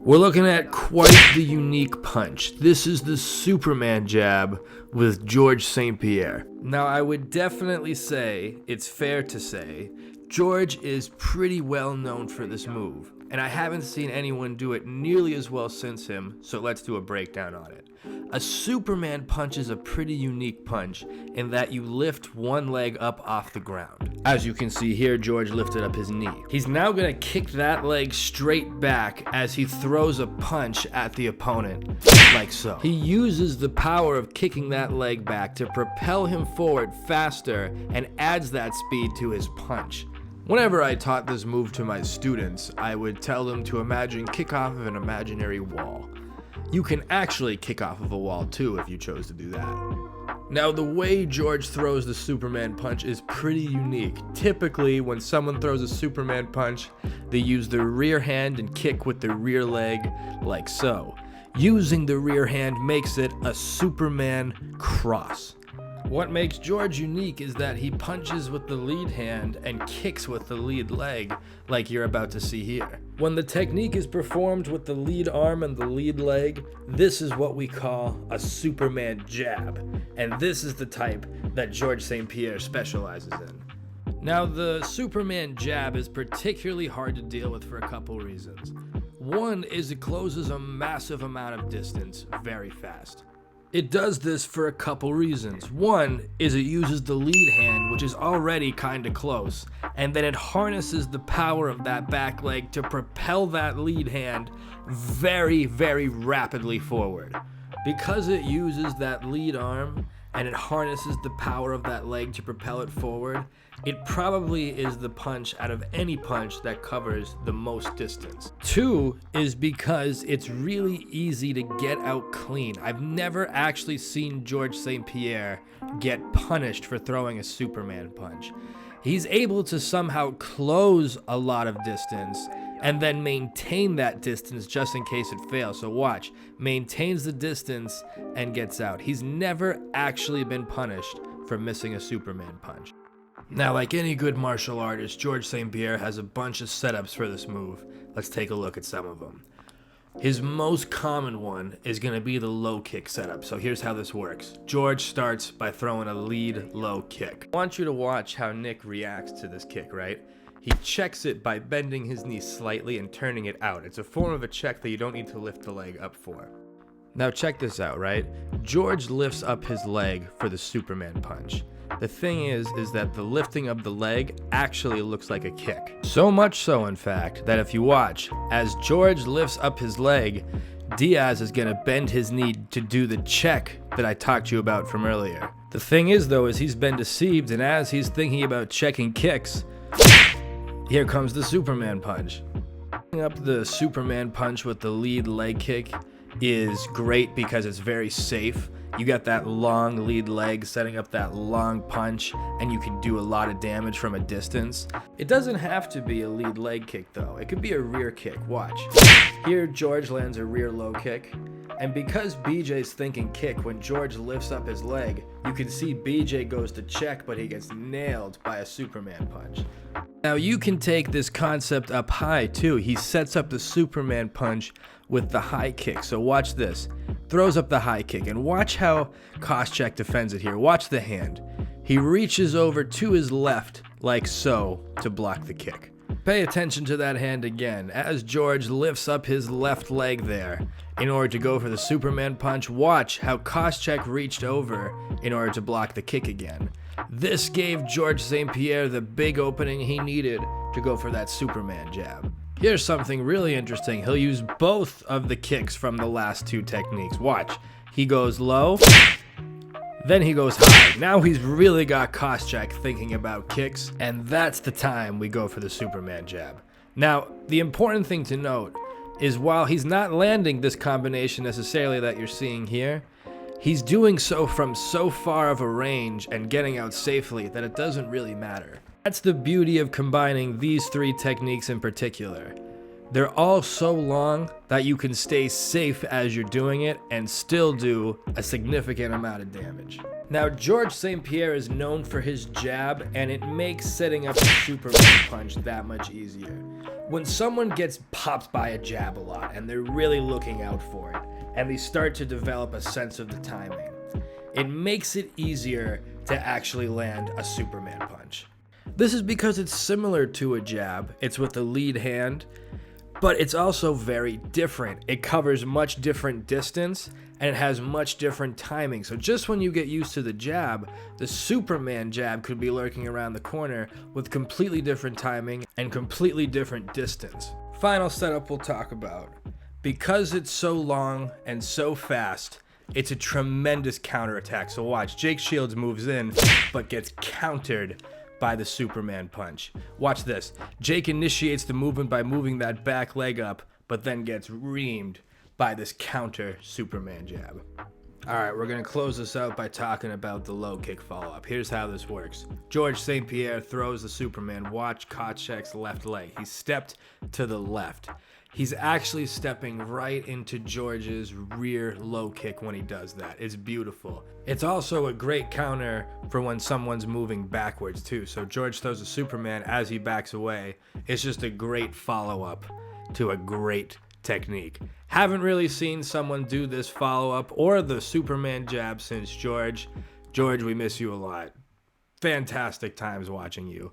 We're looking at quite the unique punch. This is the Superman jab with George St. Pierre. Now, I would definitely say, it's fair to say, George is pretty well known for this move, and I haven't seen anyone do it nearly as well since him, so let's do a breakdown on it. A Superman punch is a pretty unique punch in that you lift one leg up off the ground. As you can see here, George lifted up his knee. He's now gonna kick that leg straight back as he throws a punch at the opponent, like so. He uses the power of kicking that leg back to propel him forward faster and adds that speed to his punch. Whenever I taught this move to my students, I would tell them to imagine kick off of an imaginary wall. You can actually kick off of a wall too if you chose to do that. Now, the way George throws the Superman punch is pretty unique. Typically, when someone throws a Superman punch, they use their rear hand and kick with their rear leg, like so. Using the rear hand makes it a Superman cross. What makes George unique is that he punches with the lead hand and kicks with the lead leg, like you're about to see here. When the technique is performed with the lead arm and the lead leg, this is what we call a Superman jab, and this is the type that George St. Pierre specializes in. Now, the Superman jab is particularly hard to deal with for a couple reasons. One is it closes a massive amount of distance very fast. It does this for a couple reasons. One is it uses the lead hand, which is already kinda close, and then it harnesses the power of that back leg to propel that lead hand very, very rapidly forward. Because it uses that lead arm and it harnesses the power of that leg to propel it forward, it probably is the punch out of any punch that covers the most distance. Two is because it's really easy to get out clean. I've never actually seen George St. Pierre get punished for throwing a Superman punch. He's able to somehow close a lot of distance and then maintain that distance just in case it fails. So watch, maintains the distance and gets out. He's never actually been punished for missing a Superman punch. Now, like any good martial artist, George St. Pierre has a bunch of setups for this move. Let's take a look at some of them. His most common one is going to be the low kick setup. So here's how this works. George starts by throwing a lead low kick. I want you to watch how Nick reacts to this kick, right? He checks it by bending his knee slightly and turning it out. It's a form of a check that you don't need to lift the leg up for. Now check this out, right? George lifts up his leg for the Superman punch. The thing is that the lifting of the leg actually looks like a kick. So much so, in fact, that if you watch, as George lifts up his leg, Diaz is gonna bend his knee to do the check that I talked to you about from earlier. The thing is though, is he's been deceived, and as he's thinking about checking kicks, here comes the Superman punch. Up the Superman punch with the lead leg kick is great because it's very safe. You got that long lead leg setting up that long punch, and you can do a lot of damage from a distance. It doesn't have to be a lead leg kick though. It could be a rear kick. Watch. Here George lands a rear low kick, and because BJ's thinking kick, when George lifts up his leg, you can see BJ goes to check, but he gets nailed by a Superman punch. Now you can take this concept up high too. He sets up the Superman punch with the high kick. So watch this. Throws up the high kick, and watch how Koscheck defends it here. Watch the hand. He reaches over to his left like so to block the kick. Pay attention to that hand again as George lifts up his left leg there in order to go for the Superman punch. Watch how Koscheck reached over in order to block the kick again. This gave George St. Pierre the big opening he needed to go for that Superman jab. Here's something really interesting. He'll use both of the kicks from the last two techniques. Watch. He goes low, then he goes high. Now he's really got Koscheck thinking about kicks, and that's the time we go for the Superman jab. Now, the important thing to note is while he's not landing this combination necessarily that you're seeing here, he's doing so from so far of a range and getting out safely that it doesn't really matter. That's the beauty of combining these three techniques in particular. They're all so long that you can stay safe as you're doing it and still do a significant amount of damage. Now, George St. Pierre is known for his jab, and it makes setting up a Superman punch that much easier. When someone gets popped by a jab a lot and they're really looking out for it, and they start to develop a sense of the timing, it makes it easier to actually land a Superman punch. This is because it's similar to a jab. It's with the lead hand, but it's also very different. It covers much different distance and it has much different timing. So just when you get used to the jab, the Superman jab could be lurking around the corner with completely different timing and completely different distance. Final setup we'll talk about. Because it's so long and so fast, it's a tremendous counterattack. So watch, Jake Shields moves in, but gets countered by the Superman punch. Watch this. Jake initiates the movement by moving that back leg up, but then gets reamed by this counter Superman jab. Alright, we're going to close this out by talking about the low kick follow-up. Here's how this works. George St. Pierre throws the Superman. Watch Koscheck's left leg. He stepped to the left. He's actually stepping right into George's rear low kick when he does that. It's beautiful. It's also a great counter for when someone's moving backwards too. So George throws a Superman as he backs away. It's just a great follow-up to a great technique. Haven't really seen someone do this follow-up or the Superman jab since George. George, we miss you a lot. Fantastic times watching you.